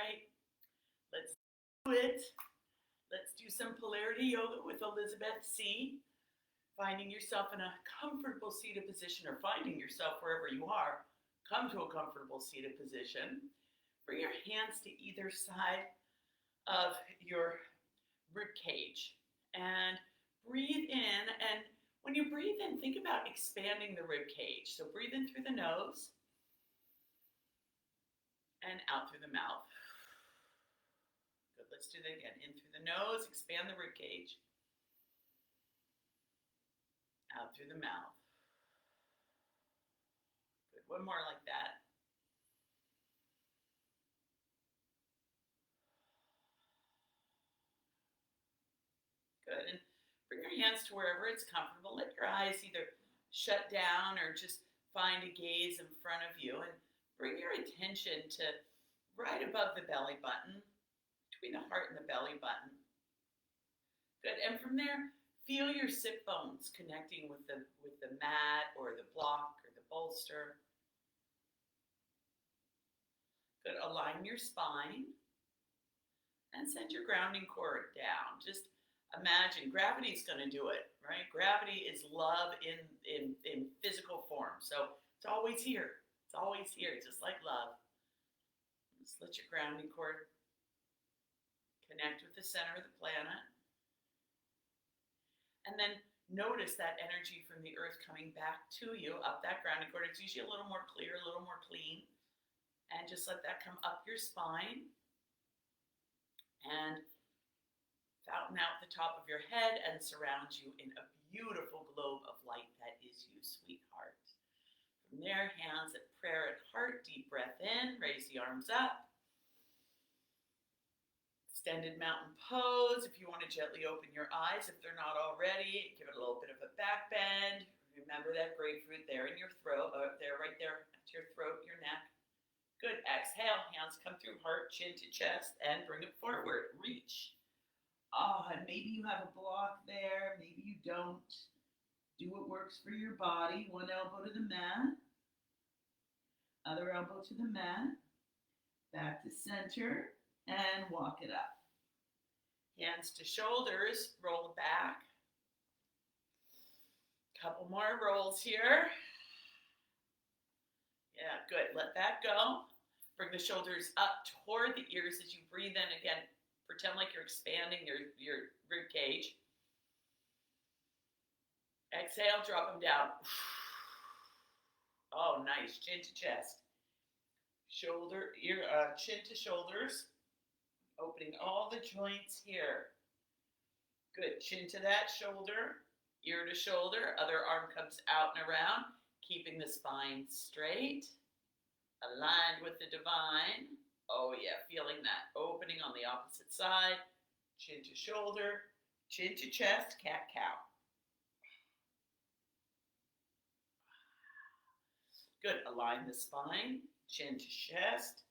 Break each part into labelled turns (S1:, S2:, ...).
S1: right, let's do it. Let's do some polarity yoga with Elizabeth C. Finding yourself in a comfortable seated position or finding yourself wherever you are, come to a comfortable seated position. Bring your hands to either side of your rib cage and breathe in. And when you breathe in, think about expanding the rib cage. So breathe in through the nose and out through the mouth. Good. Let's do that again. In through the nose, expand the rib cage. Out through the mouth. Good. One more like that. Good. And bring your hands to wherever it's comfortable. Let your eyes either shut down or just find a gaze in front of you. And bring your attention to right above the belly button, between the heart and the belly button. Good. And from there, feel your sit bones connecting with the mat or the block or the bolster. Good. Align your spine and send your grounding cord down. Just imagine gravity's going to do it, right? Gravity is love in physical form. So it's always here. It's always here, just like love. Just let your grounding cord connect with the center of the planet. And then notice that energy from the earth coming back to you, up that grounding cord. It's usually a little more clear, a little more clean. And just let that come up your spine and fountain out the top of your head and surround you in a beautiful globe of light that is you, sweetheart. From there, hands at prayer at heart, deep breath in, raise the arms up. Extended mountain pose. If you want to gently open your eyes, if they're not already, give it a little bit of a back bend. Remember that grapefruit there in your throat, there, right there at your throat, your neck. Good. Exhale, hands come through heart, chin to chest, and bring it forward. Reach. And maybe you have a block there, maybe you don't. Do what works for your body. One elbow to the mat, other elbow to the mat, back to center, and walk it up. Hands to shoulders, roll back. Couple more rolls here. Yeah, good. Let that go. Bring the shoulders up toward the ears as you breathe in. Again, pretend like you're expanding your rib cage. Exhale, drop them down. Oh, nice. Chin to chest. Chin to shoulders. Opening all the joints here. Good. Chin to that shoulder, ear to shoulder. Other arm comes out and around, keeping the spine straight, aligned with the divine. Oh yeah, feeling that opening on the opposite side. Chin to shoulder, chin to chest, cat-cow. Good. Align the spine, chin to chest,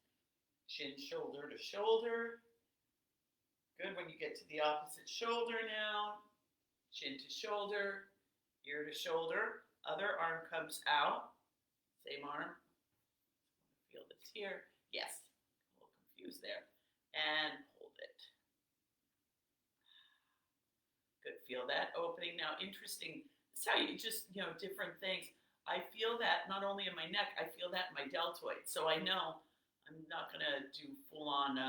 S1: chin shoulder to shoulder. Good. When you get to the opposite shoulder now, chin to shoulder, ear to shoulder. Other arm comes out. Same arm. Feel this here. Yes. A little confused there. And hold it. Good. Feel that opening. Now, interesting. This is how you just, different things. I feel that not only in my neck, I feel that in my deltoid. So I know I'm not going to do full-on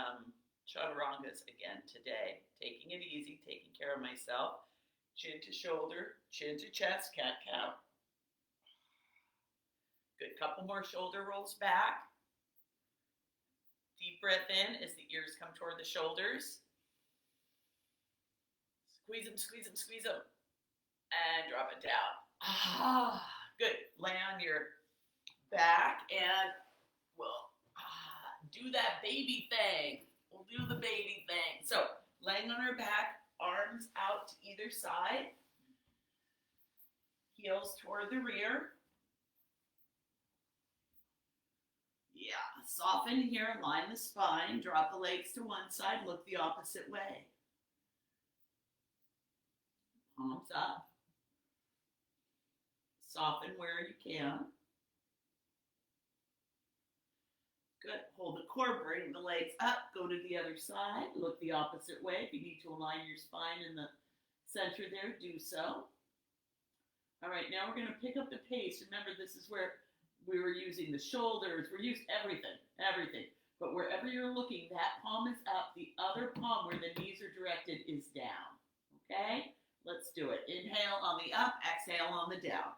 S1: chaturangas again today. Taking it easy, taking care of myself. Chin to shoulder, chin to chest, cat-cow. Good. Couple more shoulder rolls back. Deep breath in as the ears come toward the shoulders. Squeeze them, squeeze them, squeeze them. And drop it down. Good. Lay on your back and we'll do that baby thing. We'll do the baby thing. So, laying on our back, arms out to either side. Heels toward the rear. Yeah, soften here, line the spine, drop the legs to one side, look the opposite way. Palms up. Soften where you can. Good. Hold the core, bring the legs up, go to the other side, look the opposite way. If you need to align your spine in the center there, do so. All right, now we're going to pick up the pace. Remember, this is where we were using the shoulders. We're using everything. But wherever you're looking, that palm is up. The other palm where the knees are directed is down. Okay? Let's do it. Inhale on the up, exhale on the down.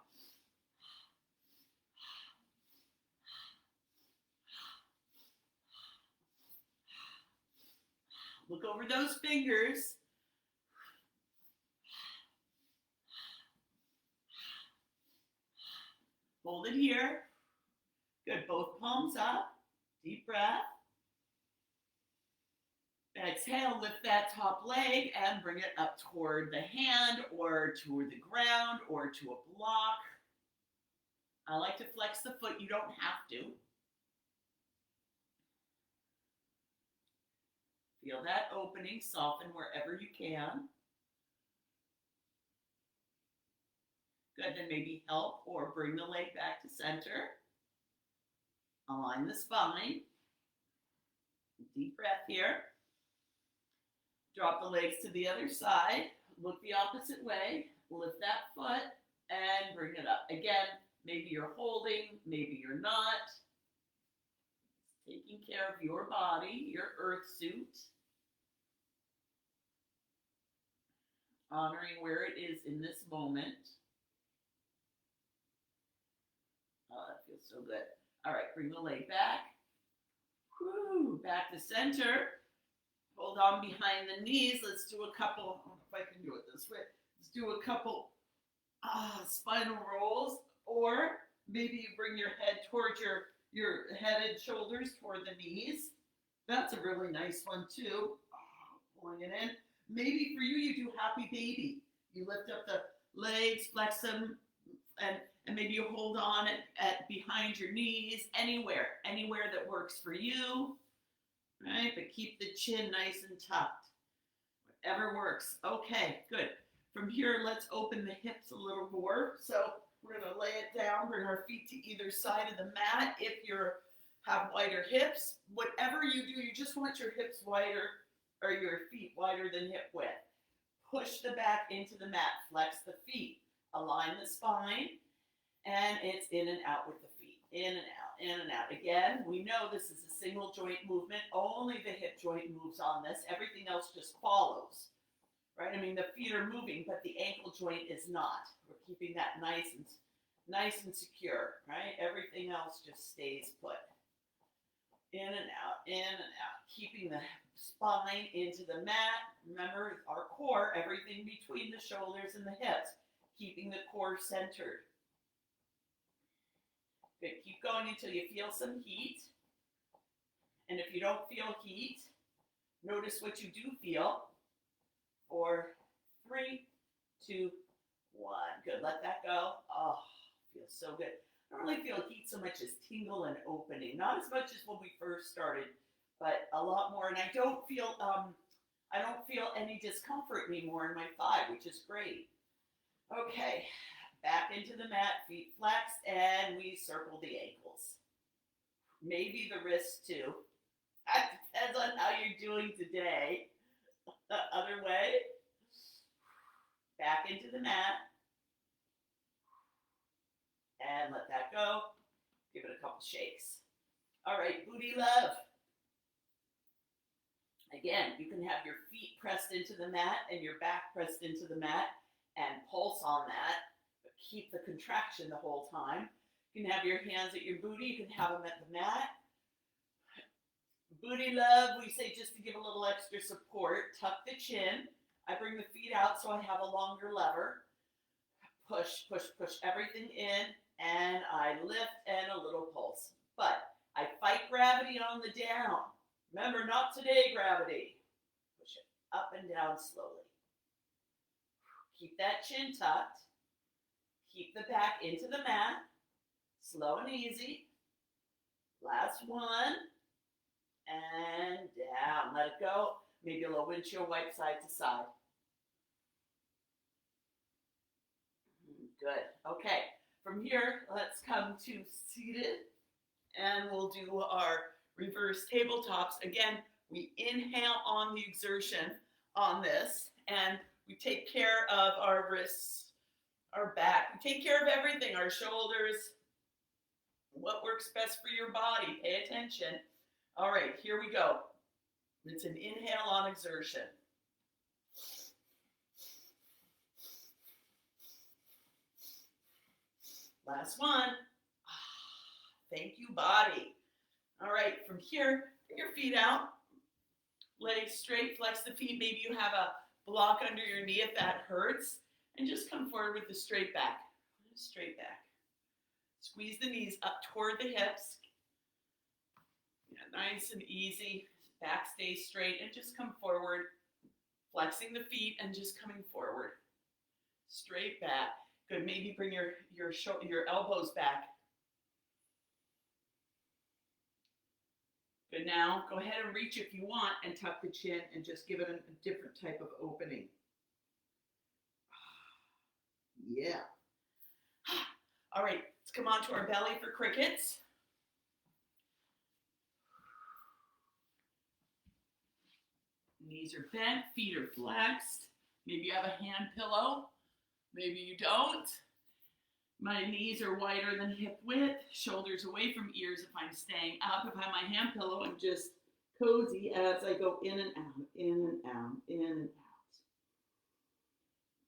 S1: Look over those fingers. Hold it here. Good. Both palms up. Deep breath. Exhale, lift that top leg and bring it up toward the hand or toward the ground or to a block. I like to flex the foot. You don't have to. Feel that opening. Soften wherever you can. Good. Then maybe help or bring the leg back to center. Align the spine. Deep breath here. Drop the legs to the other side. Look the opposite way. Lift that foot and bring it up. Again, maybe you're holding, maybe you're not. Taking care of your body, your earth suit. Honoring where it is in this moment. Oh, that feels so good. All right, bring the leg back. Woo, back to center. Hold on behind the knees. Let's do a couple, I don't know if I can do it this way. Let's do a couple spinal rolls, or maybe you bring your head towards your head and shoulders toward the knees. That's a really nice one too. Pulling it in. Maybe for you, you do happy baby. You lift up the legs, flex them, and maybe you hold on at behind your knees, anywhere that works for you. Right, but keep the chin nice and tucked. Whatever works. Okay, good. From here, let's open the hips a little more. So we're going to lay it down, bring our feet to either side of the mat. If you have wider hips, whatever you do, you just want your hips wider or your feet wider than hip width. Push the back into the mat. Flex the feet. Align the spine. And it's in and out with the feet. In and out, in and out. Again, we know this is a single joint movement. Only the hip joint moves on this. Everything else just follows. Right? I mean, the feet are moving, but the ankle joint is not. We're keeping that nice and secure, right? Everything else just stays put. In and out, in and out. Keeping the spine into the mat. Remember, our core, everything between the shoulders and the hips. Keeping the core centered. Good. Keep going until you feel some heat. And if you don't feel heat, notice what you do feel. 4, 3, 2, 1. Good. Let that go. Oh, feels so good. I don't really feel heat so much as tingle and opening. Not as much as when we first started, but a lot more. And I don't feel any discomfort anymore in my thigh, which is great. Okay. Back into the mat, feet flexed, and we circle the ankles. Maybe the wrists too. That depends on how you're doing today. The other way. Back into the mat. And let that go. Give it a couple shakes. All right, booty love. Again, you can have your feet pressed into the mat and your back pressed into the mat and pulse on that. Keep the contraction the whole time. You can have your hands at your booty. You can have them at the mat. Booty love, we say just to give a little extra support. Tuck the chin. I bring the feet out so I have a longer lever. Push, push, push everything in. And I lift and a little pulse. But I fight gravity on the down. Remember, not today, gravity. Push it up and down slowly. Keep that chin tucked. Keep the back into the mat. Slow and easy. Last one. And down. Let it go. Maybe a little windshield wipe side to side. Good. Okay. From here, let's come to seated. And we'll do our reverse tabletops. Again, we inhale on the exertion on this, and we take care of our wrists, our back. We take care of everything, our shoulders, what works best for your body. Pay attention. All right, here we go. It's an inhale on exertion. Last one. Thank you, body. All right, from here, bring your feet out. Legs straight, flex the feet. Maybe you have a block under your knee if that hurts. And just come forward with the straight back. Straight back. Squeeze the knees up toward the hips. Yeah, nice and easy. Back stays straight and just come forward. Flexing the feet and just coming forward. Straight back. Good. Maybe bring your elbows back. Good. Now go ahead and reach if you want and tuck the chin and just give it a different type of opening. Yeah. All right. Let's come onto our belly for crickets. Knees are bent, feet are flexed. Maybe you have a hand pillow. Maybe you don't. My knees are wider than hip width, shoulders away from ears if I'm staying up. If I have my hand pillow, I'm just cozy as I go in and out, in and out, in and out.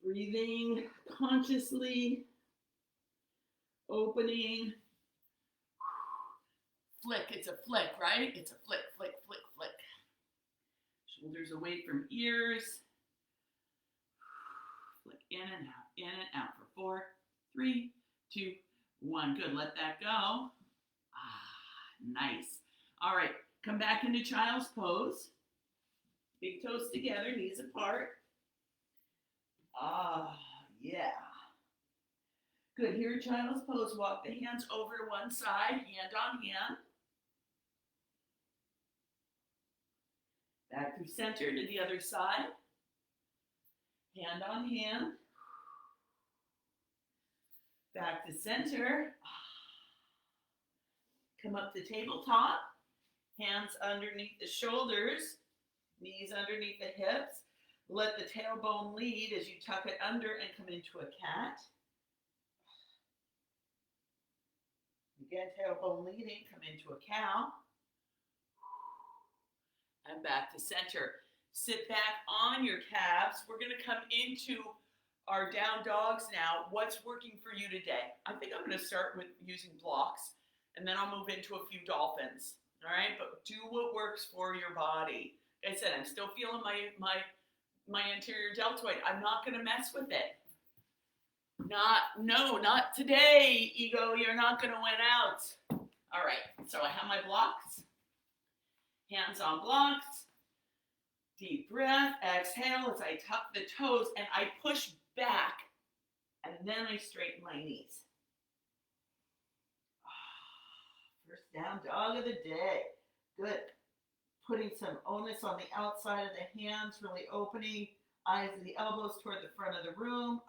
S1: Breathing consciously, opening. Flick, it's a flick, right? It's a flick, flick, flick, flick. Shoulders away from ears. Flick in and out for 4, 3, 2, 1. Good, let that go. Nice. All right, come back into child's pose. Big toes together, knees apart. Yeah. Good, here in child's pose, walk the hands over to one side, hand on hand. Back through center to the other side. Hand on hand. Back to center. Come up to tabletop. Hands underneath the shoulders. Knees underneath the hips. Let the tailbone lead as you tuck it under and come into a cat. Again, tailbone leading, come into a cow. And back to center. Sit back on your calves. We're going to come into our down dogs now. What's working for you today? I think I'm going to start with using blocks, and then I'll move into a few dolphins. All right, but do what works for your body. Like I said, I'm still feeling my anterior deltoid. I'm not going to mess with it. Not today, ego. You're not going to win out. All right, so I have my blocks. Hands on blocks. Deep breath. Exhale as I tuck the toes and I push back, and then I straighten my knees. First down dog of the day. Good. Putting some onus on the outside of the hands, really opening. Eyes of the elbows toward the front of the room.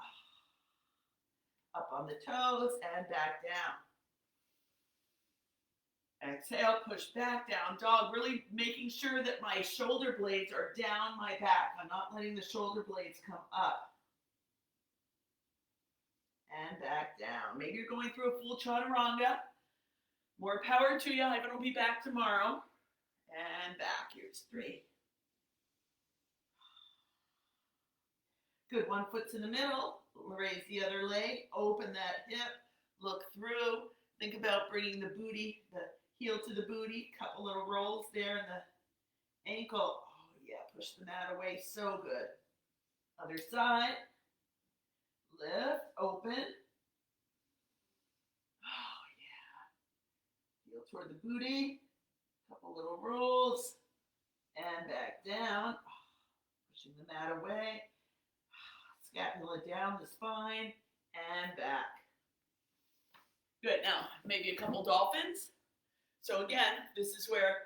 S1: Up on the toes and back down. Exhale, push back, down dog. Really making sure that my shoulder blades are down my back. I'm not letting the shoulder blades come up. And back down. Maybe you're going through a full chaturanga. More power to you. Ivan will be back tomorrow. And back. Here's 3. Good. One foot's in the middle. Raise the other leg. Open that hip. Look through. Think about bringing the booty, the heel to the booty. Couple little rolls there in the ankle. Oh, yeah. Push the mat away. So good. Other side. Lift. Open. Oh, yeah. Heel toward the booty. Couple little rolls. And back down. Pushing the mat away. Scapula down the spine. And back. Good. Now, maybe a couple dolphins. So again, this is where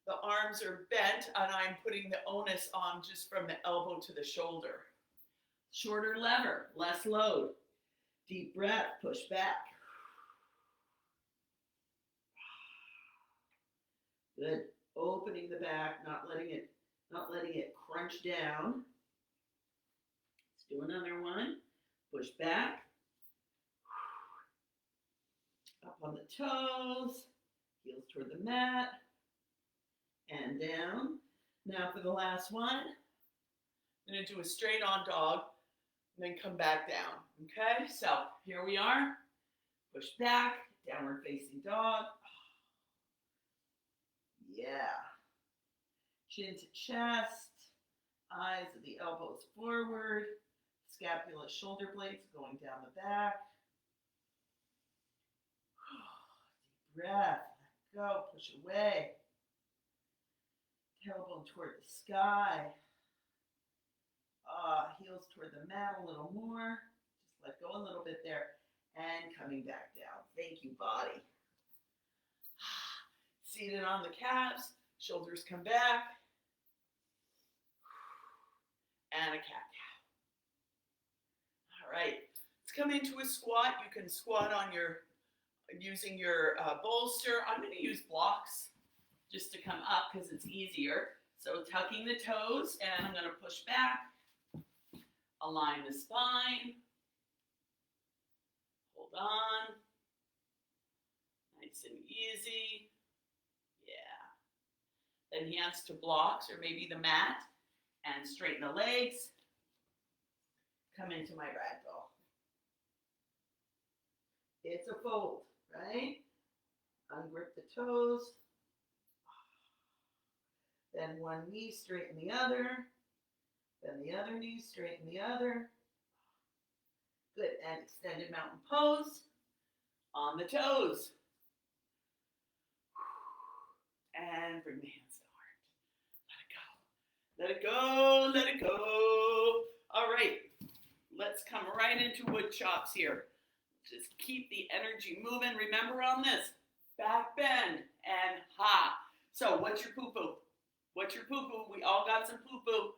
S1: the arms are bent and I'm putting the onus on just from the elbow to the shoulder. Shorter lever, less load. Deep breath, push back. Good. Opening the back, not letting it crunch down. Let's do another one. Push back. Up on the toes. Heels toward the mat. And down. Now for the last one, I'm going to do a straight on dog and then come back down. Okay, so here we are. Push back, downward facing dog. Yeah. Chin to chest, eyes at the elbows forward, scapula, shoulder blades going down the back. Deep breath, let go, push away. Tailbone toward the sky. Heels toward the mat a little more. Just let go a little bit there. And coming back down. Thank you, body. Seated on the calves. Shoulders come back. And a cat-cow. All right. Let's come into a squat. You can squat on using your bolster. I'm going to use blocks just to come up because it's easier. So tucking the toes, and I'm going to push back. Align the spine. Hold on. Nice and easy. Yeah. Then hands to blocks or maybe the mat. And straighten the legs. Come into my ragdoll. It's a fold, right? Ungrip the toes. Then one knee, straighten the other. Then the other knee, straighten the other. Good, and extended mountain pose on the toes. And bring the hands to heart. Let it go. Let it go. Let it go. All right, let's come right into wood chops here. Just keep the energy moving. Remember on this, back bend and ha. So what's your poo-poo? What's your poo-poo? We all got some poo-poo.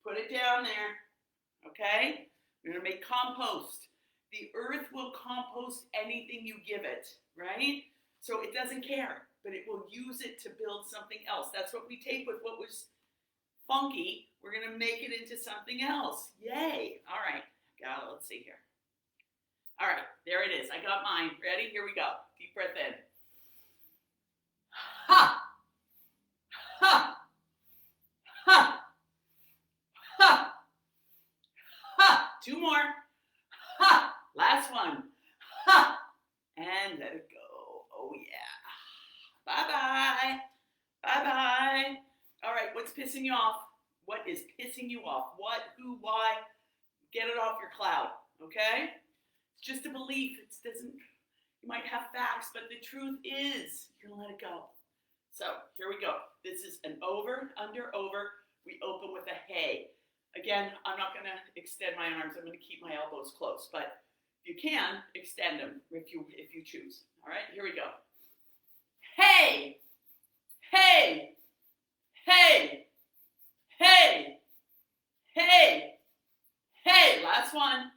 S1: Put it down there, okay? We're gonna make compost. The earth will compost anything you give it, right? So it doesn't care, but it will use it to build something else. That's what we take with what was funky. We're gonna make it into something else. Yay, all right, got it, let's see here. All right, there it is, I got mine. Ready, here we go. Deep breath in. Ha! Ha! Ha! Ha! Ha! Two more. Ha! Last one. Ha! And let it go. Oh yeah. Bye-bye. Bye-bye. All right, what's pissing you off? What is pissing you off? What, who, why? Get it off your cloud, okay? It's just a belief. It doesn't, you might have facts, but the truth is, you're gonna let it go. So here we go. This is an over, under, over. We open with a hey. Again, I'm not gonna extend my arms. I'm gonna keep my elbows close, but if you can, extend them if you choose. All right, here we go. Hey, hey, hey, hey, hey, hey. Last one.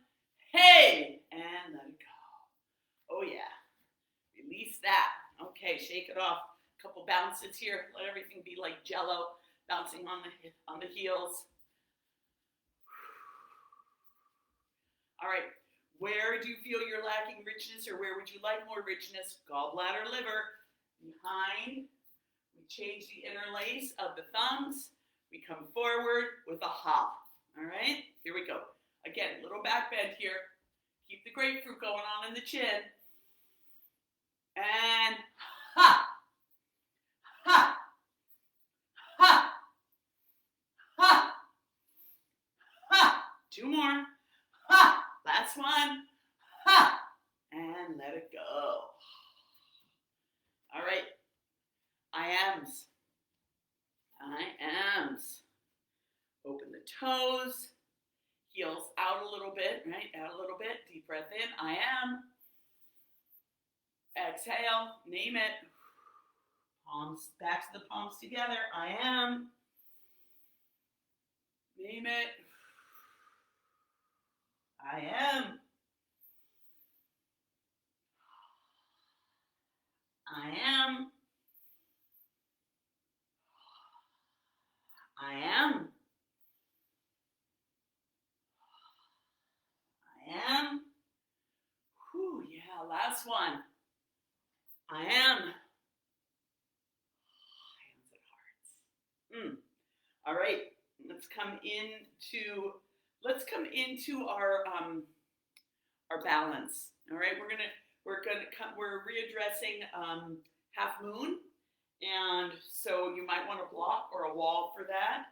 S1: Hey, and let it go. Oh yeah. Release that. Okay, shake it off. Couple bounces here. Let everything be like jello, bouncing on the heels. All right, where do you feel you're lacking richness, or where would you like more richness? Gallbladder, liver. Behind, we change the interlace of the thumbs. We come forward with a hop. All right, here we go. Again, little back bend here. Keep the grapefruit going on in the chin. And ha! Ha! Ha! Ha! Ha! Two more. Ha! Last one. Ha! And let it go. All right. I ams. I ams. Open the toes. Heels out a little bit, right? Out a little bit. Deep breath in. I am. Exhale. Name it. Palms, backs of the palms together. I am. Name it. I am. I am. I am. Hands at hearts. All right, let's come into our balance. All right, we're readdressing half moon, and so you might want a block or a wall for that.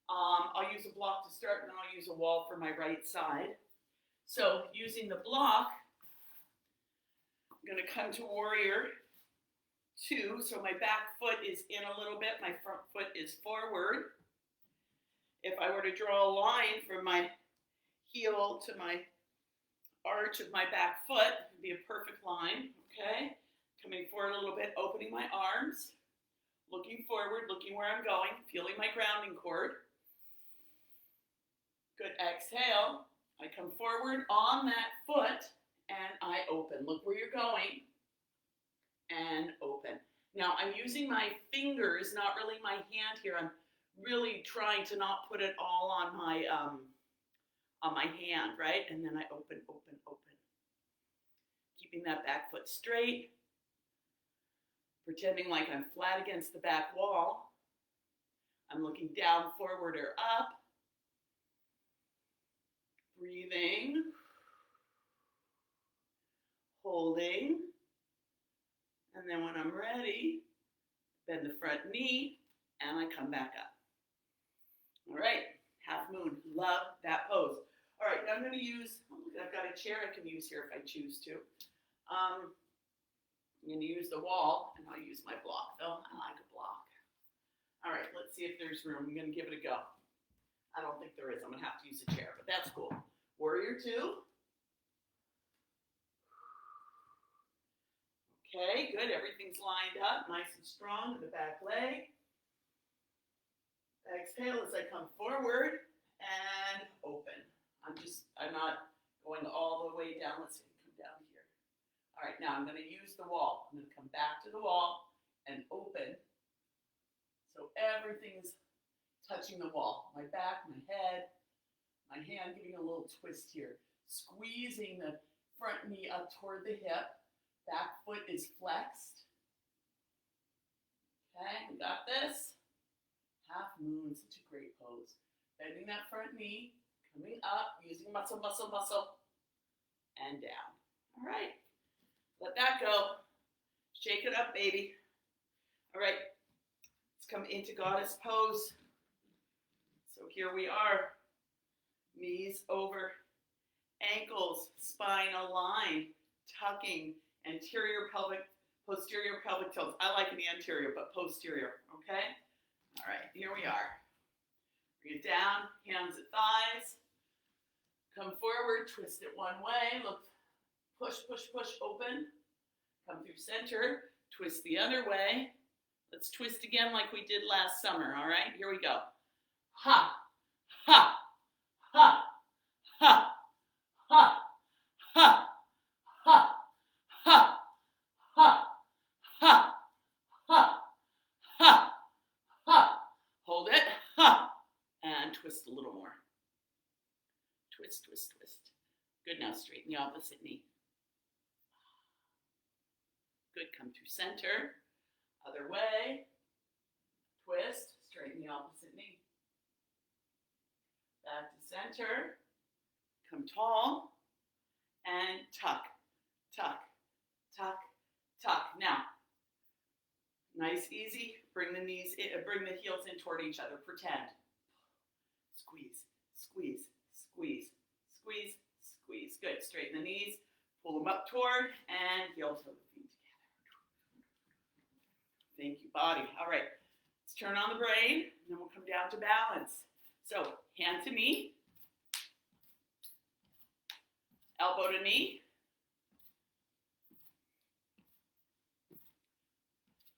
S1: I'll use a block to start, and then I'll use a wall for my right side. So using the block, I'm going to come to warrior 2. So my back foot is in a little bit, my front foot is forward. If I were to draw a line from my heel to my arch of my back foot, it'd be a perfect line, okay? Coming forward a little bit, opening my arms, looking forward, looking where I'm going, feeling my grounding cord. Good, exhale. I come forward on that foot and I open. Look where you're going and open. Now I'm using my fingers, not really my hand here. I'm really trying to not put it all on my hand, right? And then I open, open, open. Keeping that back foot straight. Pretending like I'm flat against the back wall. I'm looking down, forward, or up. Breathing. Holding. And then when I'm ready, bend the front knee, and I come back up. All right, half moon. Love that pose. All right, now I'm going to use, I've got a chair I can use here if I choose to. I'm going to use the wall, and I'll use my block, though. I like a block. All right, let's see if there's room. I'm going to give it a go. I don't think there is. I'm going to have to use a chair, but that's cool. Warrior 2. Okay, good. Everything's lined up, nice and strong with the back leg. Exhale as I come forward and open. I'm not going all the way down. Let's see, come down here. All right, now I'm going to use the wall. I'm going to come back to the wall and open. So everything's touching the wall. My back, my head, my hand giving a little twist here. Squeezing the front knee up toward the hip. Back foot is flexed. Okay, we got this. Half moon, such a great pose. Bending that front knee, coming up, using muscle, muscle, muscle, and down. All right, let that go. Shake it up, baby. All right, let's come into goddess pose. So here we are, knees over ankles, spine aligned, tucking, anterior pelvic, posterior pelvic tilt. I like the anterior, but posterior, okay? All right, here we are. Bring it down, hands at thighs. Come forward, twist it one way. Look, push, push, push, open. Come through center, twist the other way. Let's twist again like we did last summer, all right? Here we go. Ha, ha, ha, ha, ha, ha, ha, ha, ha, ha, ha, ha, ha. Hold it, ha, and twist a little more. Twist, twist, twist. Good, now straighten the opposite knee. Good, come through center. Other way. Twist, straighten the opposite knee. Back to center. Come tall. And tuck, tuck, tuck, tuck. Now, nice, easy. Bring the knees in, bring the heels in toward each other. Pretend. Squeeze, squeeze, squeeze, squeeze, squeeze. Good. Straighten the knees. Pull them up toward and heel toe the feet together. Thank you, body. All right. Let's turn on the brain, and then we'll come down to balance. So, hand to knee. Elbow to knee.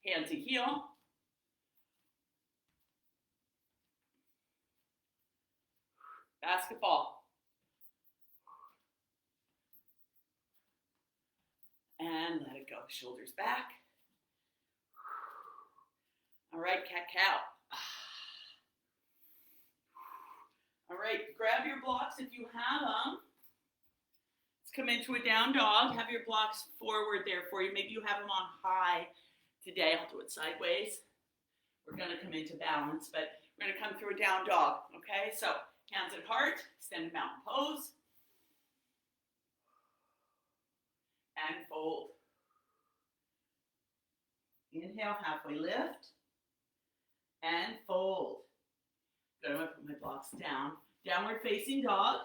S1: Hand to heel. Basketball. And let it go. Shoulders back. All right, cat-cow. All right, grab your blocks if you have them. Let's come into a down dog. Have your blocks forward there for you. Maybe you have them on high today. I'll do it sideways. We're going to come into balance, but we're going to come through a down dog, okay? So hands at heart, extended mountain pose, and fold. Inhale, halfway lift, and fold. Good, I'm going to put my blocks down. Downward facing dog.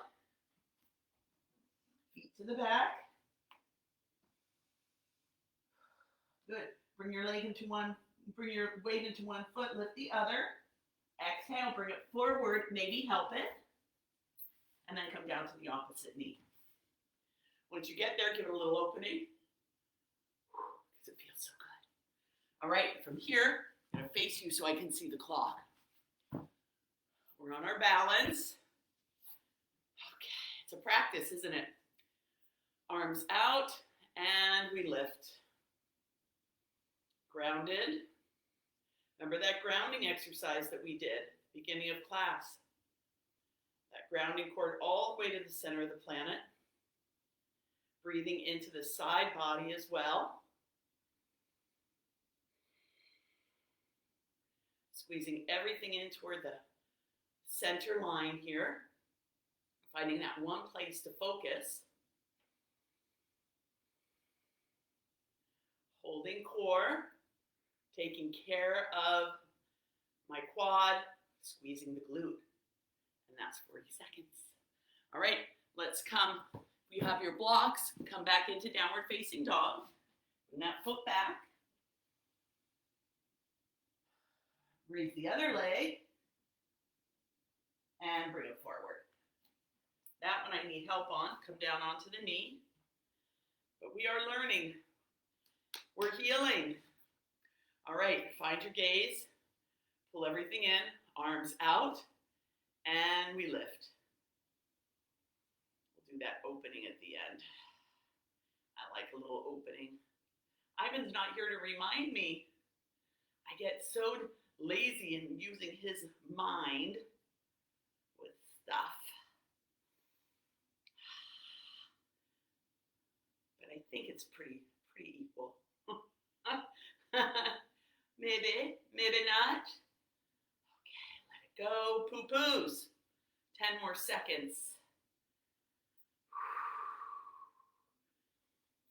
S1: Feet to the back. Good. Bring your weight into one foot, lift the other. Exhale, bring it forward, maybe help it. And then come down to the opposite knee. Once you get there, give it a little opening. Because it feels so good. All right, from here, I'm going to face you so I can see the clock. We're on our balance. Okay, it's a practice, isn't it? Arms out, and we lift. Grounded. Remember that grounding exercise that we did at the beginning of class? That grounding cord all the way to the center of the planet. Breathing into the side body as well. Squeezing everything in toward the center line here. Finding that one place to focus. Holding core. Taking care of my quad. Squeezing the glute. And that's 40 seconds. All right, let's come. You have your blocks. Come back into downward facing dog. Bring that foot back. Raise the other leg. And bring it forward. That one I need help on. Come down onto the knee. But we are learning. We're healing. All right, find your gaze. Pull everything in. Arms out. And we lift. We'll do that opening at the end. I like a little opening. Ivan's not here to remind me. I get so lazy in using his mind with stuff. But I think it's pretty equal. Maybe not. Okay, let it go. Poo-poos. 10 more seconds.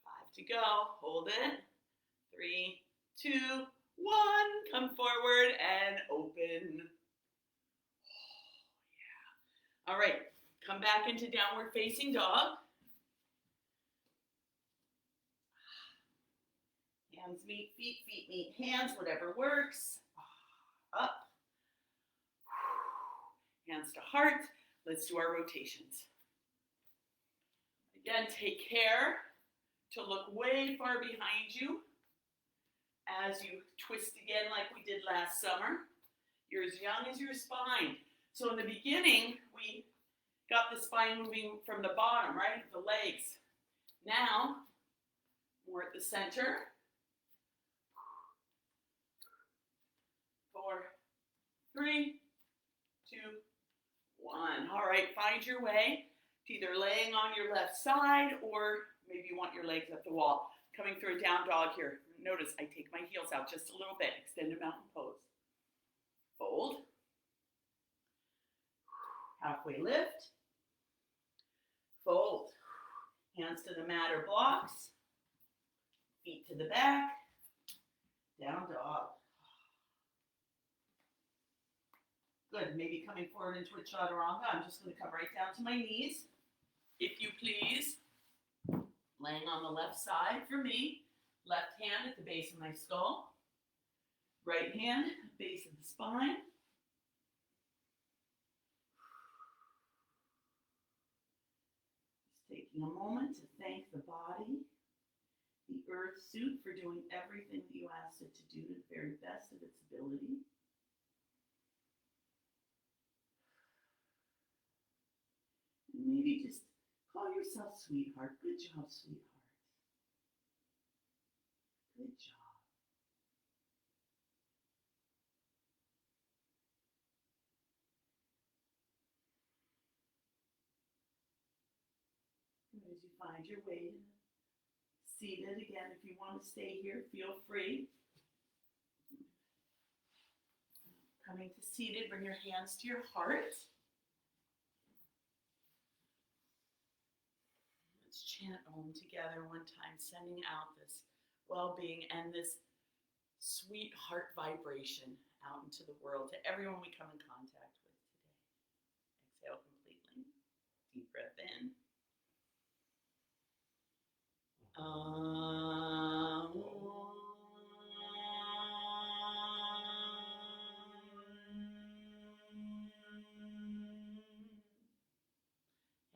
S1: 5 to go. Hold it. 3, 2, 1. Come forward and open. Yeah. All right. Come back into downward facing dog. Hands meet feet, feet meet hands, whatever works. Up. Hands to heart. Let's do our rotations. Again, take care to look way far behind you as you twist again like we did last summer. You're as young as your spine. So in the beginning, we got the spine moving from the bottom, right? The legs. Now, we're at the center. 4, 3, 2, 1. All right, find your way to either laying on your left side or maybe you want your legs up the wall. Coming through a down dog here. Notice I take my heels out just a little bit. Extended mountain pose. Fold. Halfway lift. Fold. Hands to the mat or blocks. Feet to the back. Down dog. Good. Maybe coming forward into a chaturanga. I'm just going to come right down to my knees, if you please. Laying on the left side for me. Left hand at the base of my skull. Right hand at the base of the spine. Just taking a moment to thank the body, the earth suit, for doing everything that you asked it to do to the very best of its ability. And maybe just call yourself sweetheart. Good job, sweetheart. Good job. As you find your way seated. Again, if you want to stay here, feel free. Coming to seated, bring your hands to your heart. Let's chant Om together one time, sending out this well-being and this sweet heart vibration out into the world to everyone we come in contact with today. Exhale completely. Deep breath in.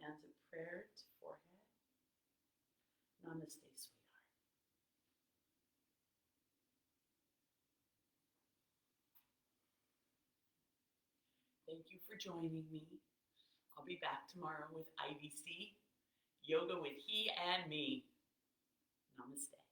S1: Hands of prayer to forehead. Namaste, sweetheart. Thank you for joining me. I'll be back tomorrow with IVC, Yoga with He and Me. Namaste.